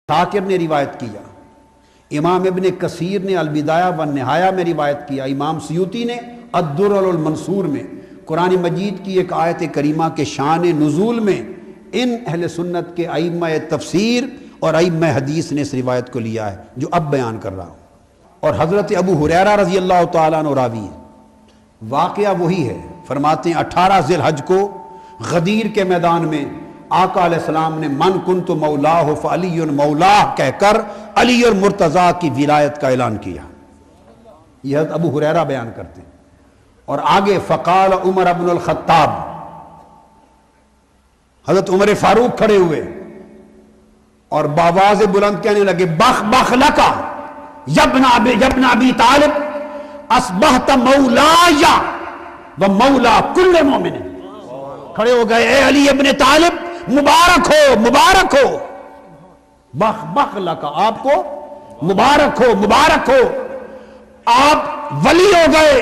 شاکر نے روایت کیا، امام ابن کثیر نے البدایہ والنہایہ میں روایت کیا، امام سیوطی نے الدر المنصور میں قرآن مجید کی ایک آیت کریمہ کے شان نزول میں ان اہل سنت کے ائمہ تفسیر اور ائمہ حدیث نے اس روایت کو لیا ہے جو اب بیان کر رہا ہوں۔ اور حضرت ابو ہریرہ رضی اللہ تعالیٰ عنہ راوی ہے، واقعہ وہی ہے، فرماتے ہیں 18 ذی الحج کو غدیر کے میدان میں آقا علیہ السلام نے من کنت مولاہ فعلی مولاہ کہہ کر علی اور مرتضیٰ کی ولایت کا اعلان کیا۔ یہ حضرت ابو ہریرہ بیان کرتے ہیں۔ اور آگے فقال عمر بن الخطاب، حضرت عمر فاروق کھڑے ہوئے اور بآواز بلند کہنے لگے بخ بخ لکا یبن ابی طالب اصبحت مولایا و مولا کل مومن۔ کھڑے ہو گئے، اے علی ابن طالب مبارک ہو مبارک ہو، بخ بخ لکا، آپ کو مبارک ہو مبارک ہو، آپ ولی ہو گئے،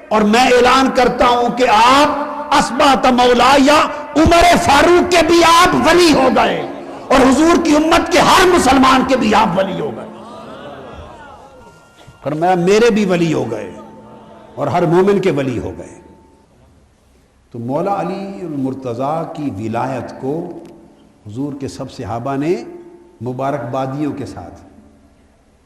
اور میں اعلان کرتا ہوں کہ آپ اصبحت مولایا، عمر فاروق کے بھی آپ ولی ہو گئے، اور حضور کی امت کے ہر مسلمان کے بھی آپ ولی ہو گئے۔ فرمایا میرے بھی ولی ہو گئے اور ہر مومن کے ولی ہو گئے۔ تو مولا علی المرتضیٰ کی ولایت کو حضور کے سب صحابہ نے مبارکبادیوں کے ساتھ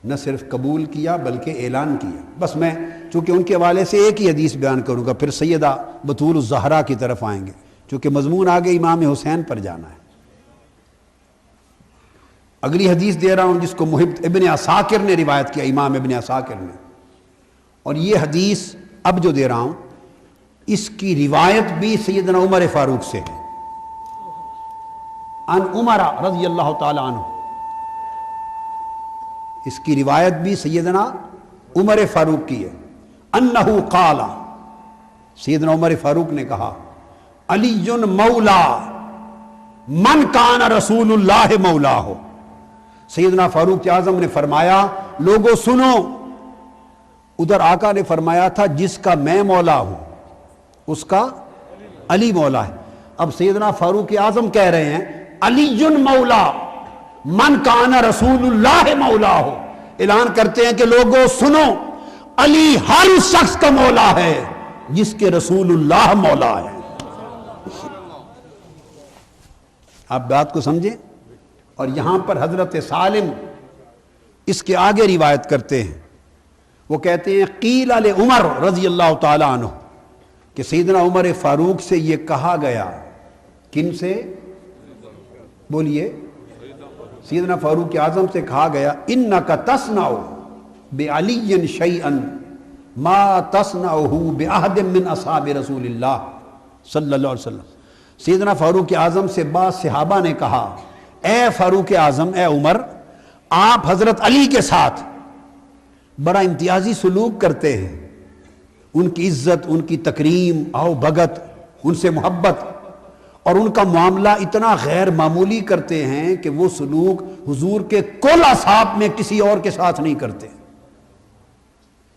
نہ صرف قبول کیا بلکہ اعلان کیا۔ بس میں چونکہ ان کے حوالے سے ایک ہی حدیث بیان کروں گا، پھر سیدہ بطول الزہرا کی طرف آئیں گے، چونکہ مضمون آگے امام حسین پر جانا ہے۔ اگلی حدیث دے رہا ہوں جس کو محب ابن عساکر نے روایت کیا، امام ابن عساکر نے، اور یہ حدیث اب جو دے رہا ہوں اس کی روایت بھی سیدنا عمر فاروق سے ہے، عن عمر رضی اللہ تعالی عنہ، اس کی روایت بھی سیدنا عمر فاروق کی ہے۔ انہو قال، سیدنا عمر فاروق نے کہا علی مولا من کان رسول اللہ مولا ہو۔ سیدنا فاروق اعظم نے فرمایا لوگوں سنو، ادھر آقا نے فرمایا تھا جس کا میں مولا ہوں اس کا علی مولا ہے، اب سیدنا فاروق اعظم کہہ رہے ہیں علی مولا من کان رسول اللہ مولا ہو، اعلان کرتے ہیں کہ لوگوں سنو علی ہر اس شخص کا مولا ہے جس کے رسول اللہ مولا ہے۔ آپ بات کو سمجھیں۔ اور یہاں پر حضرت سالم اس کے آگے روایت کرتے ہیں، وہ کہتے ہیں قیل لعمر رضی اللہ تعالی عنہ، کہ سیدنا عمر فاروق سے یہ کہا گیا، کن سے؟ بولیے، سیدنا فاروق اعظم سے کہا گیا انک تصنع بعلی شیئا ما تصنعہ باحد من اصحاب رسول اللہ صلی اللہ علیہ وسلم۔ سیدنا فاروق اعظم سے بعض صحابہ نے کہا اے فاروق اعظم، اے عمر، آپ حضرت علی کے ساتھ بڑا امتیازی سلوک کرتے ہیں، ان کی عزت، ان کی تکریم، آؤ بھگت، ان سے محبت، اور ان کا معاملہ اتنا غیر معمولی کرتے ہیں کہ وہ سلوک حضور کے کل اصحاب میں کسی اور کے ساتھ نہیں کرتے،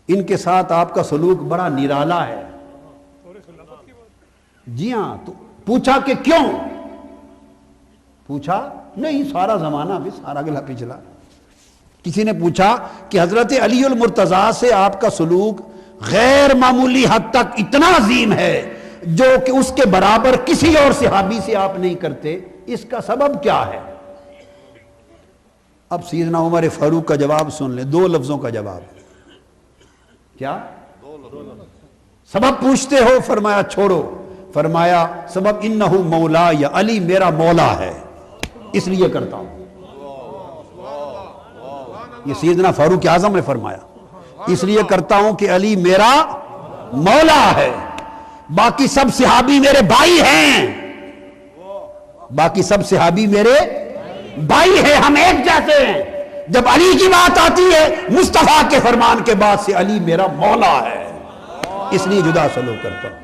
ان کے ساتھ آپ کا سلوک بڑا نرالا ہے۔ جی ہاں، تو پوچھا کہ کیوں؟ پوچھا نہیں، سارا زمانہ بھی سارا گلا پچھلا، کسی نے پوچھا کہ حضرت علی المرتضیٰ سے آپ کا سلوک غیر معمولی حد تک اتنا عظیم ہے جو کہ اس کے برابر کسی اور صحابی سے آپ نہیں کرتے، اس کا سبب کیا ہے؟ اب سیدنا عمر فاروق کا جواب سن لیں، دو لفظوں کا جواب۔ کیا سبب پوچھتے ہو؟ فرمایا چھوڑو، فرمایا سبب انہو مولا، یا علی میرا مولا ہے اس لیے کرتا ہوں۔ یہ سیدنا فاروق اعظم نے فرمایا اس لیے کرتا ہوں کہ علی میرا مولا ہے، باقی سب صحابی میرے بھائی ہیں، باقی سب صحابی میرے بھائی ہیں، ہم ایک جیسے ہیں۔ جب علی کی بات آتی ہے مصطفیٰ کے فرمان کے بعد سے علی میرا مولا ہے، اس لیے جدا سلوک کرتا ہوں۔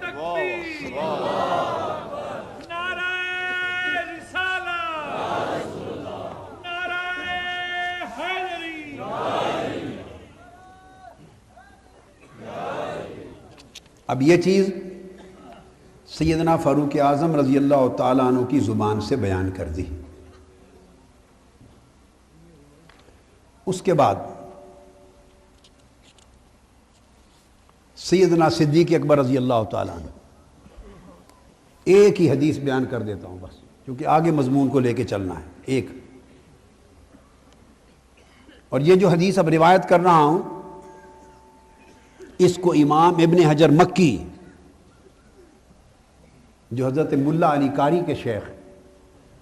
اب یہ چیز سیدنا فاروق اعظم رضی اللہ تعالیٰ عنہ کی زبان سے بیان کر دی۔ اس کے بعد سیدنا صدیق اکبر رضی اللہ تعالیٰ عنہ، ایک ہی حدیث بیان کر دیتا ہوں بس، کیونکہ آگے مضمون کو لے کے چلنا ہے ایک. اور یہ جو حدیث اب روایت کر رہا ہوں اس کو امام ابن حجر مکی جو حضرت ملا علی قاری کے شیخ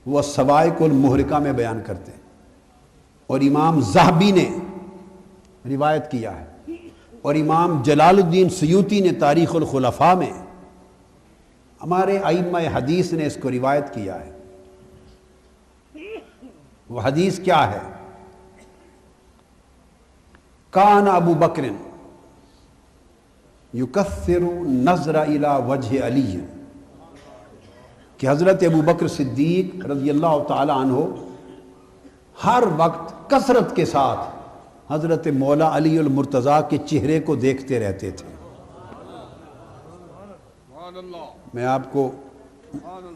وہ السوائق المحرقہ میں بیان کرتے ہیں، اور امام ذہبی نے روایت کیا ہے، اور امام جلال الدین سیوطی نے تاریخ الخلفاء میں، ہمارے ائمہ حدیث نے اس کو روایت کیا ہے. وہ حدیث کیا ہے؟ کان ابو بکر یکثر نظر الی وجہ علی، کہ حضرت ابو بکر صدیق رضی اللہ تعالی عنہ ہر وقت کثرت کے ساتھ حضرت مولا علی المرتضیٰ کے چہرے کو دیکھتے رہتے تھے. میں آپ کو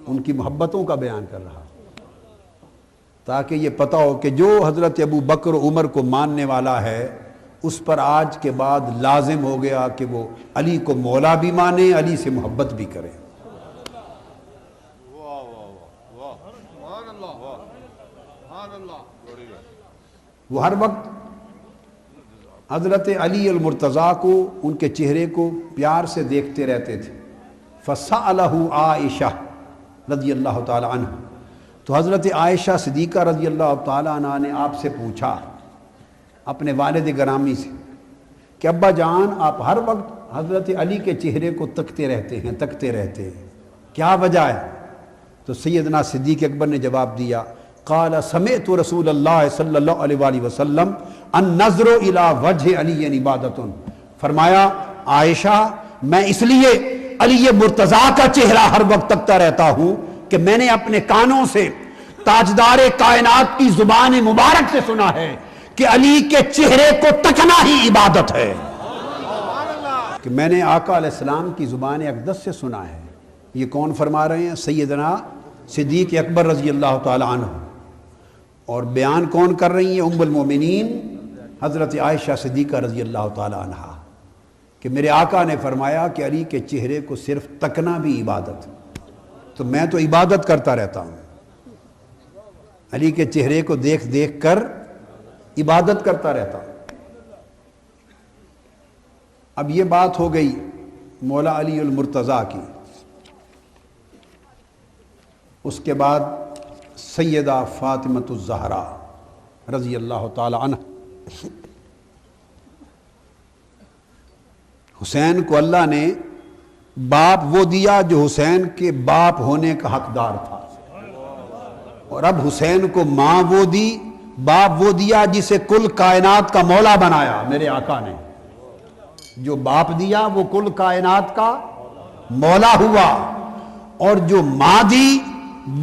ان کی محبتوں کا بیان کر رہا تاکہ یہ پتہ ہو کہ جو حضرت ابو بکر و عمر کو ماننے والا ہے اس پر آج کے بعد لازم ہو گیا کہ وہ علی کو مولا بھی مانے، علی سے محبت بھی کرے. وہ ہر وقت حضرت علی المرتضیٰ کو، ان کے چہرے کو پیار سے دیکھتے رہتے تھے. فَسَأَلَهُ عائشہ رضی اللہ تعالی عنہ، تو حضرت عائشہ صدیقہ رضی اللہ تعالی عنہ نے آپ سے پوچھا اپنے والد گرامی سے کہ ابا جان آپ ہر وقت حضرت علی کے چہرے کو تکتے رہتے ہیں، کیا وجہ ہے؟ تو سیدنا صدیق اکبر نے جواب دیا، قال سمعت رسول اللہ صلی اللہ علیہ وآلہ وسلم النظر الی وجہ علی عبادت. فرمایا عائشہ میں اس لیے علی مرتضیٰ کا چہرہ ہر وقت تکتا رہتا ہوں کہ میں نے اپنے کانوں سے تاجدار کائنات کی زبان مبارک سے سنا ہے کہ علی کے چہرے کو تکنا ہی عبادت ہے. کہ میں نے آقا علیہ السلام کی زبان اقدس سے سنا ہے. یہ کون فرما رہے ہیں؟ سیدنا صدیق اکبر رضی اللہ تعالی عنہ. اور بیان کون کر رہی ہیں؟ ام المومنین حضرت عائشہ صدیقہ رضی اللہ تعالی عنہ، کہ میرے آقا نے فرمایا کہ علی کے چہرے کو صرف تکنا بھی عبادت. تو میں تو عبادت کرتا رہتا ہوں، علی کے چہرے کو دیکھ دیکھ کر عبادت کرتا رہتا ہوں. اب یہ بات ہو گئی مولا علی المرتضیٰ کی. اس کے بعد سیدہ فاطمۃ الزہرا رضی اللہ تعالی عنہ. حسین کو اللہ نے باپ وہ دیا جو حسین کے باپ ہونے کا حقدار تھا، اور اب حسین کو ماں وہ دی، باپ وہ دیا جسے کل کائنات کا مولا بنایا میرے آقا نے. جو باپ دیا وہ کل کائنات کا مولا ہوا، اور جو ماں دی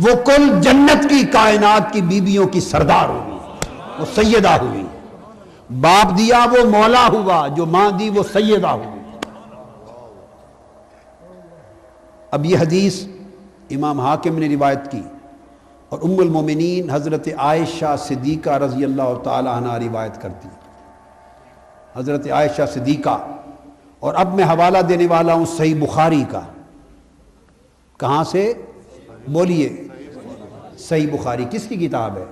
وہ کل جنت کی کائنات کی بیویوں کی سردار ہوئی، وہ سیدہ ہوئی. باپ دیا وہ مولا ہوا، جو ماں دی وہ سیدہ ہوئی. اب یہ حدیث امام حاکم نے روایت کی، اور ام المومنین حضرت عائشہ صدیقہ رضی اللہ تعالی عنہ روایت کرتی. حضرت عائشہ صدیقہ. اور اب میں حوالہ دینے والا ہوں صحیح بخاری کا. کہاں سے؟ بولیے. صحیح بخاری کس کی کتاب ہے؟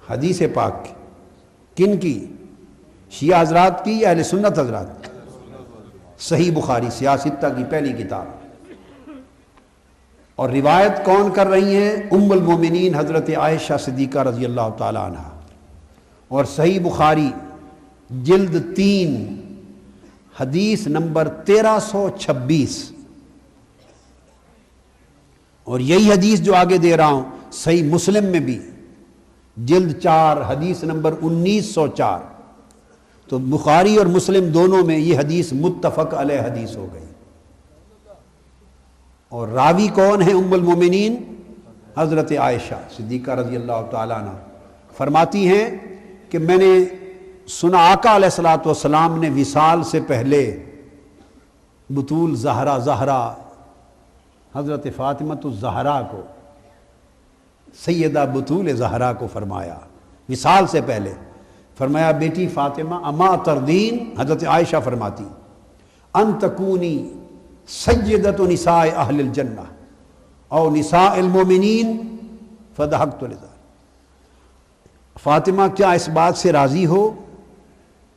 حدیث پاک کی. کن کی؟ شیعہ حضرات کی یا اہل سنت حضرات کی؟ صحیح بخاری سیاستہ کی پہلی کتاب. اور روایت کون کر رہی ہیں؟ ام المومنین حضرت عائشہ صدیقہ رضی اللہ تعالی عنہ. اور صحیح بخاری جلد 3 حدیث نمبر 1326. اور یہی حدیث جو آگے دے رہا ہوں صحیح مسلم میں بھی جلد 4 حدیث نمبر 1904. تو بخاری اور مسلم دونوں میں یہ حدیث متفق علیہ حدیث ہو گئی. اور راوی کون ہے؟ ام المومنین حضرت عائشہ صدیقہ رضی اللہ تعالیٰ عنہ فرماتی ہیں کہ میں نے سنا آقا علیہ الصلوۃ والسلام نے وصال سے پہلے بطول زہرا حضرت فاطمۃ الزہرا کو، سیدہ بطول زہرا کو فرمایا وصال سے پہلے فرمایا بیٹی فاطمہ اما تردین، حضرت عائشہ فرماتی ان تکونی سیدۃ نساء اہل الجنہ او نساء المومنین فضحکت لذلک، فاطمہ کیا اس بات سے راضی ہو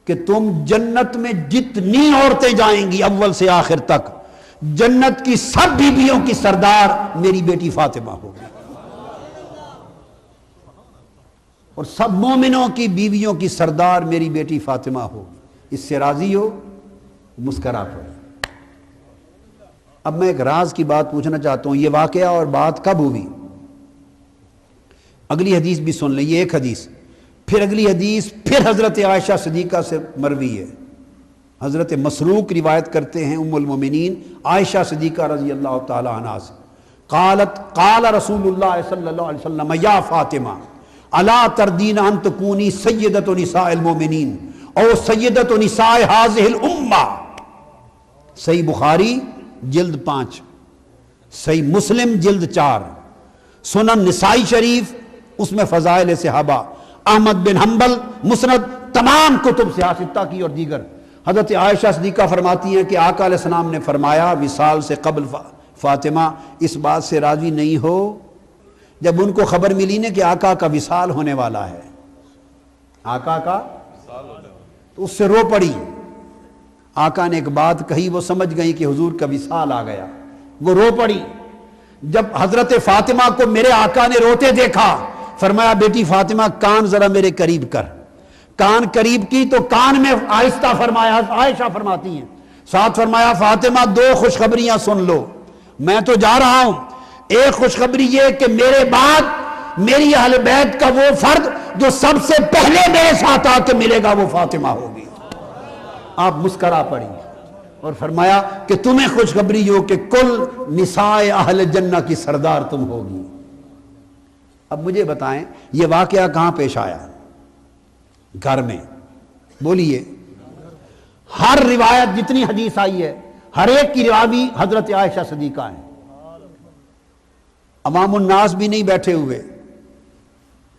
کہ تم جنت میں جتنی عورتیں جائیں گی اول سے آخر تک، جنت کی سب بیویوں کی سردار میری بیٹی فاطمہ ہوگی، اور سب مومنوں کی بیویوں کی سردار میری بیٹی فاطمہ ہوگی، اس سے راضی ہو؟ مسکرا پڑے۔ اب میں ایک راز کی بات پوچھنا چاہتا ہوں، یہ واقعہ اور بات کب ہوئی؟ اگلی حدیث بھی سن لیں، یہ ایک حدیث، پھر اگلی حدیث پھر حضرت عائشہ صدیقہ سے مروی ہے۔ حضرت مسروق روایت کرتے ہیں ام المومنین عائشہ صدیقہ رضی اللہ تعالی عنہا سے، قالت قال رسول اللہ صلی اللہ علیہ وسلم یا فاطمہ الا تردین ان تکونی سیدۃ نساء المومنین او سیدۃ نساء هذه الامہ۔ صحیح بخاری جلد 5، صحیح مسلم جلد 4، سنن نسائی شریف اس میں فضائل صحابہ، احمد بن حنبل مسند، تمام کتب سیاستہ کی اور دیگر۔ حضرت عائشہ صدیقہ فرماتی ہیں کہ آقا علیہ السلام نے فرمایا وصال سے قبل فاطمہ اس بات سے راضی نہیں ہو، جب ان کو خبر ملی نا کہ آقا کا وصال ہونے والا ہے، آقا کا، تو اس سے رو پڑی۔ آقا نے ایک بات کہی، وہ سمجھ گئی کہ حضور کا وصال آ گیا، وہ رو پڑی۔ جب حضرت فاطمہ کو میرے آقا نے روتے دیکھا، فرمایا بیٹی فاطمہ کان ذرا میرے قریب کر، کان قریب کی تو کان میں آہستہ فرمایا، عائشہ فرماتی ہیں، ساتھ فرمایا فاطمہ 2 خوشخبریاں سن لو، میں تو جا رہا ہوں، ایک خوشخبری یہ کہ میرے بعد میری اہل بیت کا وہ فرد جو سب سے پہلے میرے ساتھ آ کے ملے گا وہ فاطمہ ہوگی۔ آپ مسکرا پڑی اور فرمایا کہ تمہیں خوشخبری ہو کہ کل نساء اہل جنہ کی سردار تم ہوگی۔ اب مجھے بتائیں یہ واقعہ کہاں پیش آیا؟ گھر میں، بولیے۔ ہر روایت جتنی حدیث آئی ہے ہر ایک کی راوی حضرت عائشہ صدیقہ ہیں، عوام الناس بھی نہیں بیٹھے ہوئے،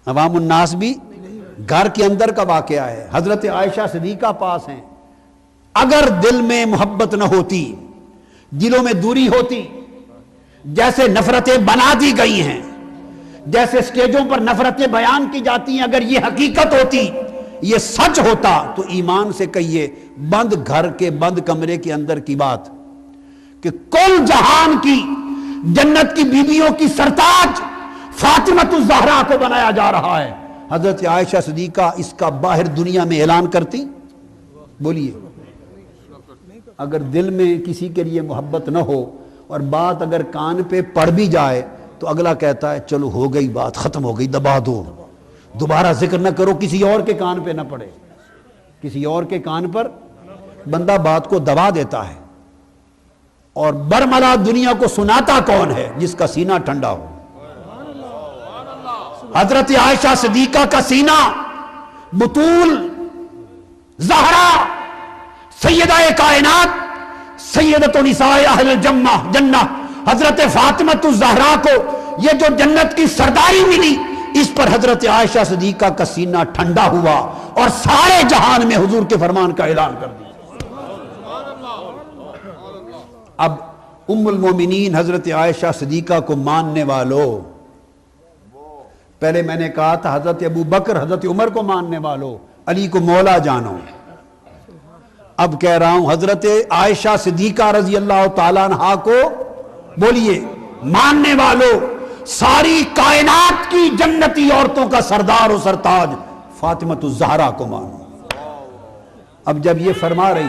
عوام الناس بھی، گھر کے اندر کا واقعہ ہے، حضرت عائشہ صدیقہ پاس ہیں۔ اگر دل میں محبت نہ ہوتی، دلوں میں دوری ہوتی، جیسے نفرتیں بنا دی گئی ہیں، جیسے سٹیجوں پر نفرتیں بیان کی جاتی ہیں، اگر یہ حقیقت ہوتی، یہ سچ ہوتا، تو ایمان سے کہیے بند گھر کے بند کمرے کے اندر کی بات کہ کل جہان کی جنت کی بیویوں کی سرتاج فاطمۃ الزہرا کو بنایا جا رہا ہے، حضرت عائشہ صدیقہ اس کا باہر دنیا میں اعلان کرتی؟ بولیے۔ اگر دل میں کسی کے لیے محبت نہ ہو اور بات اگر کان پہ پڑ بھی جائے تو اگلا کہتا ہے چلو ہو گئی بات، ختم ہو گئی، دبا دو، دوبارہ ذکر نہ کرو، کسی اور کے کان پہ نہ پڑے، کسی اور کے کان پر بندہ بات کو دبا دیتا ہے۔ اور برملا دنیا کو سناتا کون ہے؟ جس کا سینہ ٹھنڈا ہو۔ حضرت عائشہ صدیقہ کا سینہ بطول زہرا سیدہ کائنات سیدۃ نساء اہل جنہ حضرت فاطمۃ الزہرا کو یہ جو جنت کی سرداری ملی، اس پر حضرت عائشہ صدیقہ کا سینہ ٹھنڈا ہوا اور سارے جہان میں حضور کے فرمان کا اعلان کر دیا۔ اب ام المومنین حضرت عائشہ صدیقہ کو ماننے والوں، پہلے میں نے کہا تھا حضرت ابو بکر حضرت عمر کو ماننے والوں، علی کو مولا جانو، اب کہہ رہا ہوں حضرت عائشہ صدیقہ رضی اللہ تعالیٰ عنہا کو بولیے ماننے والوں، ساری کائنات کی جنتی عورتوں کا سردار و سرتاج فاطمۃ الزہرا کو مانو۔ اب جب یہ فرما رہی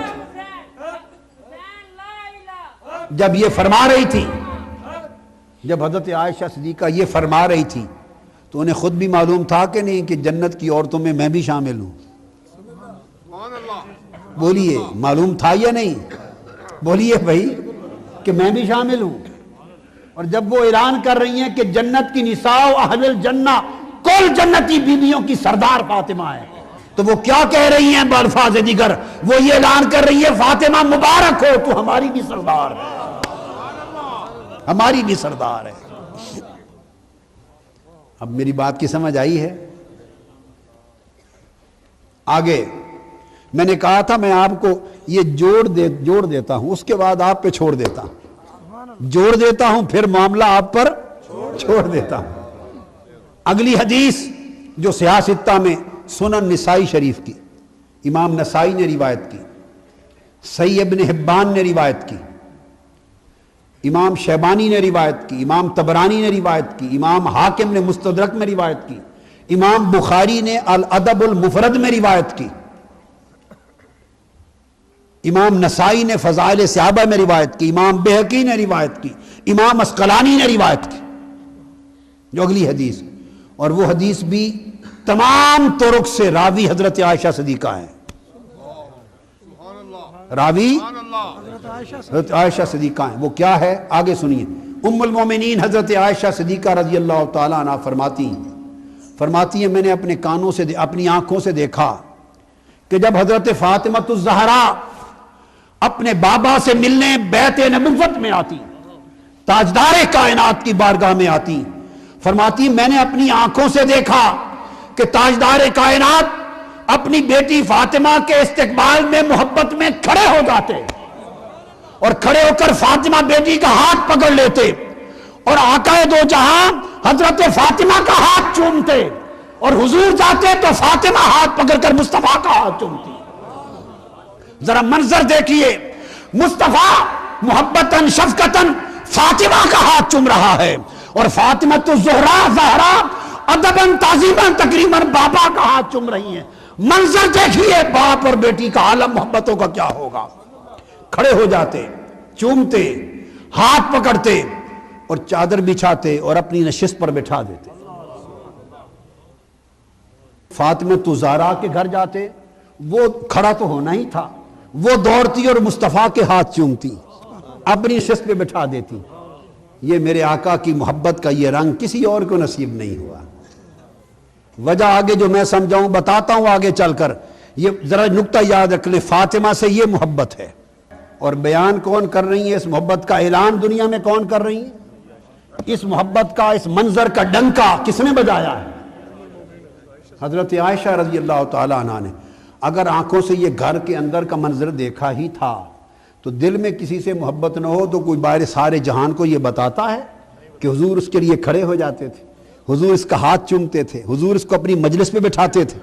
تھی، جب حضرت عائشہ صدیقہ یہ فرما رہی تھی تو انہیں خود بھی معلوم تھا کہ نہیں کہ جنت کی عورتوں میں بھی شامل ہوں؟ بولیے معلوم تھا یا نہیں؟ بولیے بھائی کہ میں بھی شامل ہوں۔ اور جب وہ اعلان کر رہی ہیں کہ جنت کی نساء اہل الجنہ کل جنتی بیویوں کی سردار فاطمہ ہے، تو وہ کیا کہہ رہی ہیں بالفاظ دیگر؟ وہ یہ اعلان کر رہی ہے فاطمہ مبارک ہو، تو ہماری بھی سردار ہے، ہماری بھی سردار ہے۔ اب میری بات کی سمجھ آئی ہے؟ آگے میں نے کہا تھا میں آپ کو یہ جوڑ دیتا ہوں، اس کے بعد آپ پہ چھوڑ دیتا ہوں، جوڑ دیتا ہوں پھر معاملہ آپ پر چھوڑ دیتا ہوں۔ اگلی حدیث جو صحاح ستہ میں سنن نسائی شریف کی، امام نسائی نے روایت کی، صحیح ابن حبان نے روایت کی، امام شیبانی نے روایت کی، امام طبرانی نے روایت کی، امام حاکم نے مستدرک میں روایت کی، امام بخاری نے الادب المفرد میں روایت کی، امام نسائی نے فضائل صحابہ میں روایت کی، امام بہقی نے روایت کی، امام اسقلانی نے روایت کی، جو اگلی حدیث، اور وہ حدیث بھی تمام طرق سے راوی حضرت عائشہ صدیقہ ہیں، راوی حضرت عائشہ صدیقہ ہیں۔ وہ کیا ہے آگے سنیے۔ ام المومنین حضرت عائشہ صدیقہ رضی اللہ تعالیٰ عنہ فرماتی ہیں میں نے اپنے کانوں سے اپنی آنکھوں سے دیکھا کہ جب حضرت فاطمہ الزہرا اپنے بابا سے ملنے بیت نبوت میں آتی، تاجدار کائنات کی بارگاہ میں آتی، فرماتی میں نے اپنی آنکھوں سے دیکھا کہ تاجدار کائنات اپنی بیٹی فاطمہ کے استقبال میں محبت میں کھڑے ہو جاتے اور کھڑے ہو کر فاطمہ بیٹی کا ہاتھ پکڑ لیتے اور آقا دو جہاں حضرت فاطمہ کا ہاتھ چومتے، اور حضور جاتے تو فاطمہ ہاتھ پکڑ کر مصطفیٰ کا ہاتھ چومتی۔ ذرا منظر دیکھیے، مصطفیٰ محبتاً شفقتاً فاطمہ کا ہاتھ چوم رہا ہے، اور فاطمہ تو زہرا ادباً تعظیماً تکریماً بابا کا ہاتھ چوم رہی ہیں۔ منظر دیکھیے باپ اور بیٹی کا عالم محبتوں کا کیا ہوگا۔ کھڑے ہو جاتے، چومتے، ہاتھ پکڑتے اور چادر بچھاتے اور اپنی نشست پر بٹھا دیتے۔ فاطمہ الزہرا کے گھر جاتے، وہ کھڑا تو ہونا ہی تھا، وہ دوڑتی اور مصطفیٰ کے ہاتھ چومتی، اپنی نشست پہ بٹھا دیتی۔ یہ میرے آقا کی محبت کا یہ رنگ کسی اور کو نصیب نہیں ہوا۔ وجہ آگے جو میں سمجھاؤں بتاتا ہوں آگے چل کر، یہ ذرا نکتہ یاد رکھ لیں، فاطمہ سے یہ محبت ہے، اور بیان کون کر رہی ہیں اس محبت کا، اعلان دنیا میں کون کر رہی ہیں؟ اس محبت کا، اس منظر کا ڈنکا کس نے بجایا ہے؟ حضرت عائشہ رضی اللہ تعالیٰ عنہ نے۔ اگر آنکھوں سے یہ گھر کے اندر کا منظر دیکھا ہی تھا تو دل میں کسی سے محبت نہ ہو تو کوئی باہر سارے جہان کو یہ بتاتا ہے کہ حضور اس کے لیے کھڑے ہو جاتے تھے، حضور اس کا ہاتھ چومتے تھے، حضور اس کو اپنی مجلس پہ بٹھاتے تھے۔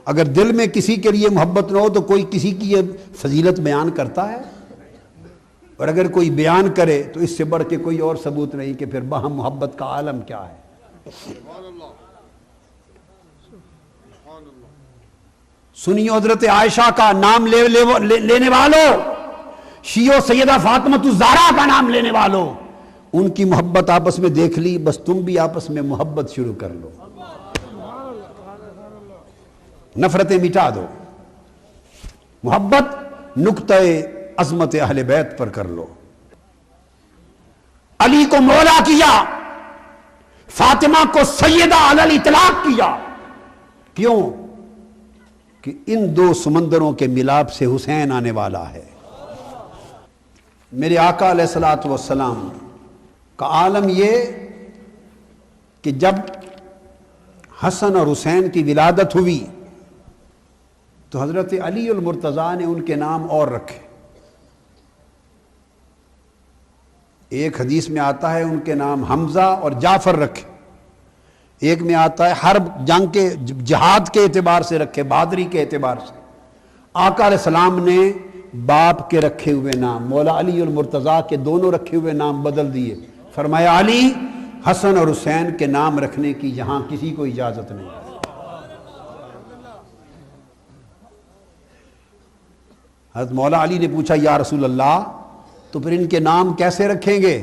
اگر دل میں کسی کے لیے محبت نہ ہو تو کوئی کسی کی یہ فضیلت بیان کرتا ہے؟ اور اگر کوئی بیان کرے تو اس سے بڑھ کے کوئی اور ثبوت نہیں کہ پھر باہم محبت کا عالم کیا ہے۔ سنیو حضرت عائشہ کا نام لینے والوں، شیعہ سیدہ فاطمہ الزہرا کا نام لینے والوں، ان کی محبت آپس میں دیکھ لی، بس تم بھی آپس میں محبت شروع کر لو، نفرتیں مٹا دو، محبت نقطہ عظمت اہل بیت پر کر لو۔ علی کو مولا کیا، فاطمہ کو سیدہ علی الاطلاق کیا، کیوں؟ کہ ان دو سمندروں کے ملاپ سے حسین آنے والا ہے۔ میرے آقا علیہ الصلوۃ والسلام کا عالم یہ کہ جب حسن اور حسین کی ولادت ہوئی تو حضرت علی المرتضیٰ نے ان کے نام اور رکھے۔ ایک حدیث میں آتا ہے ان کے نام حمزہ اور جعفر رکھے، ایک میں آتا ہے حرب جنگ کے جہاد کے اعتبار سے رکھے، بہادری کے اعتبار سے۔ آقا علیہ السلام نے باپ کے رکھے ہوئے نام، مولا علی المرتضیٰ کے دونوں رکھے ہوئے نام بدل دیے، فرمایا علی حسن اور حسین کے نام رکھنے کی یہاں کسی کو اجازت نہیں۔ حضرت مولا علی نے پوچھا یا رسول اللہ تو پھر ان کے نام کیسے رکھیں گے؟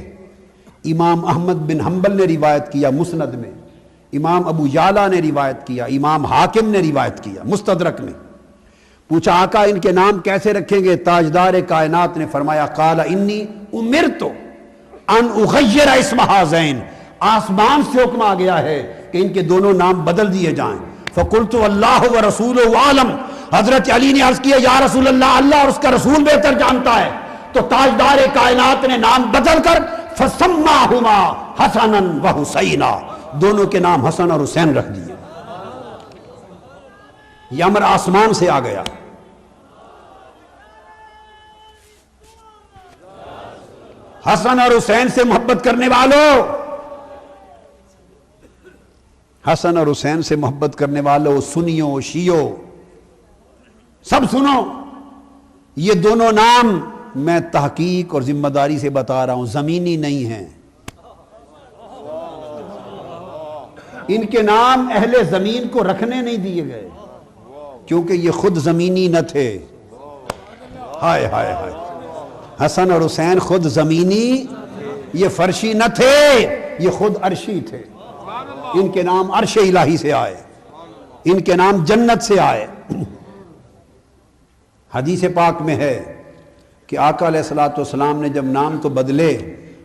امام احمد بن حنبل نے روایت کیا مسند میں، امام ابو یعلا نے روایت کیا، امام حاکم نے روایت کیا مستدرک میں۔ پوچھا آقا ان کے نام کیسے رکھیں گے؟ تاجدار کائنات نے فرمایا قال انی امرت ان اغیر اسم ہذین، آسمان سے حکم آ گیا ہے کہ ان کے دونوں نام بدل دیے جائیں۔ فقلت اللہ ورسولہ عالم، حضرت علی نے عرض کیا یا رسول اللہ، اللہ اور اس کا رسول بہتر جانتا ہے۔ تو تاجدار کائنات نے نام بدل کر فسماہما حسنا و حسینا، دونوں کے نام حسن اور حسین رکھ دیے۔ یہ امر آسمان سے آ گیا. حسن اور حسین سے محبت کرنے والوں، حسن اور حسین سے محبت کرنے والوں، سنیوں شیعوں، سب سنو، یہ دونوں نام میں تحقیق اور ذمہ داری سے بتا رہا ہوں، زمینی نہیں ہیں. ان کے نام اہل زمین کو رکھنے نہیں دیے گئے کیونکہ یہ خود زمینی نہ تھے. ہائے ہائے ہائے، حسن اور حسین خود زمینی، یہ فرشی نہ تھے، یہ خود عرشی تھے. ان کے نام عرش الہی سے آئے، ان کے نام جنت سے آئے. حدیث پاک میں ہے کہ آقا علیہ الصلوۃ والسلام نے جب نام تو بدلے،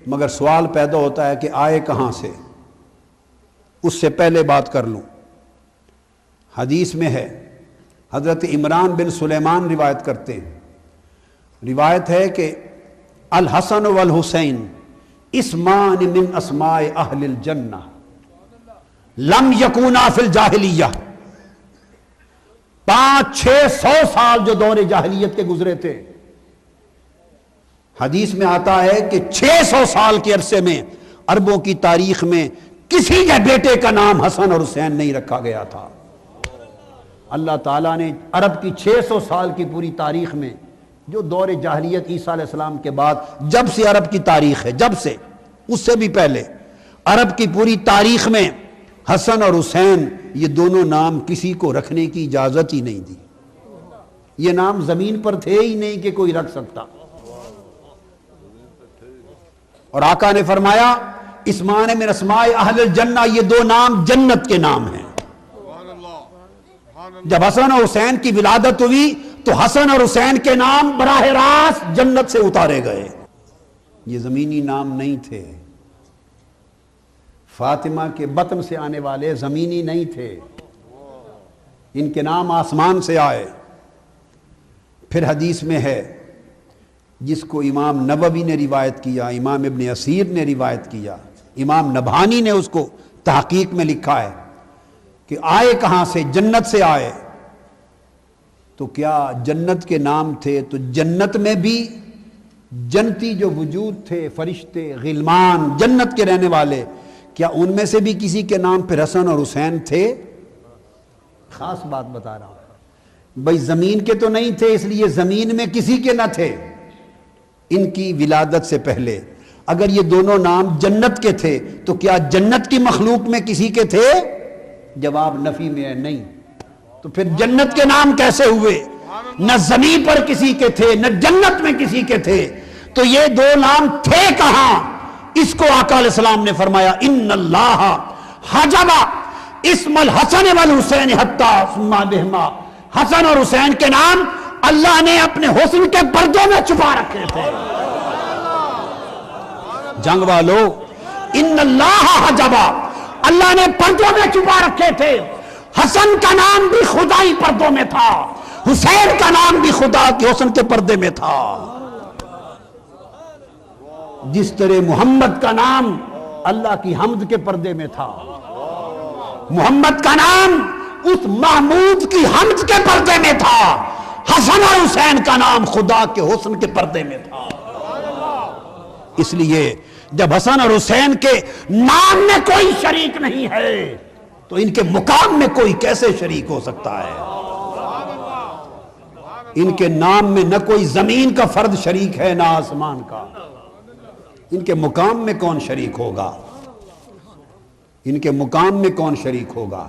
مگر سوال پیدا ہوتا ہے کہ آئے کہاں سے. اس سے پہلے بات کر لوں، حدیث میں ہے، حضرت عمران بن سلیمان روایت کرتے ہیں، روایت ہے کہ الحسن والحسین اسمان من اسماء اہل الجنہ لم یکونا فی الجاہلیہ. 500-600 سال جو دور جاہلیت کے گزرے تھے، حدیث میں آتا ہے کہ 600 سال کے عرصے میں عربوں کی تاریخ میں کسی کے بیٹے کا نام حسن اور حسین نہیں رکھا گیا تھا. اللہ تعالیٰ نے عرب کی 600 سال کی پوری تاریخ میں، جو دور جاہلیت عیسیٰ علیہ السلام کے بعد، جب سے عرب کی تاریخ ہے، جب سے، اس سے بھی پہلے عرب کی پوری تاریخ میں حسن اور حسین یہ دونوں نام کسی کو رکھنے کی اجازت ہی نہیں دی. یہ نام زمین پر تھے ہی نہیں کہ کوئی رکھ سکتا. اور آقا نے فرمایا اسمان من اسماء اہل الجنہ، یہ دو نام جنت کے نام ہیں. جب حسن اور حسین کی ولادت ہوئی تو حسن اور حسین کے نام براہ راست جنت سے اتارے گئے. یہ زمینی نام نہیں تھے. فاطمہ کے بطن سے آنے والے زمینی نہیں تھے، ان کے نام آسمان سے آئے. پھر حدیث میں ہے، جس کو امام نووی نے روایت کیا، امام ابن اسیر نے روایت کیا، امام نبہانی نے اس کو تحقیق میں لکھا ہے کہ آئے کہاں سے؟ جنت سے آئے. تو کیا جنت کے نام تھے؟ تو جنت میں بھی جنتی جو وجود تھے، فرشتے، غلمان، جنت کے رہنے والے، کیا ان میں سے بھی کسی کے نام پھر حسن اور حسین تھے؟ خاص بات بتا رہا ہوں بھائی، زمین کے تو نہیں تھے، اس لیے زمین میں کسی کے نہ تھے ان کی ولادت سے پہلے. اگر یہ دونوں نام جنت کے تھے تو کیا جنت کی مخلوق میں کسی کے تھے؟ جواب نفی میں ہے، نہیں. تو پھر جنت کے نام کیسے ہوئے؟ نہ زمین پر کسی کے تھے، نہ جنت میں کسی کے تھے. تو یہ دو نام تھے کہاں؟ اس کو آقا علیہ السلام نے فرمایا ان اللہ حجب اسم الحسن والحسین حتی ثم بہما. حسن اور حسین کے نام اللہ نے اپنے حسن کے پردوں میں چھپا رکھے تھے. جنگ والو، ان اللہ حجب، اللہ نے پردوں میں چھپا رکھے تھے. حسن کا نام بھی خدائی پردوں میں تھا، حسین کا نام بھی خدا کے حسن کے پردے میں تھا. جس طرح محمد کا نام اللہ کی حمد کے پردے میں تھا، محمد کا نام اس محمود کی حمد کے پردے میں تھا، حسن اور حسین کا نام خدا کے حسن کے پردے میں تھا. اس لیے جب حسن اور حسین کے نام میں کوئی شریک نہیں ہے تو ان کے مقام میں کوئی کیسے شریک ہو سکتا ہے؟ ان کے نام میں نہ کوئی زمین کا فرد شریک ہے، نہ آسمان کا. ان کے مقام میں کون شریک ہوگا؟ ان کے مقام میں کون شریک ہوگا؟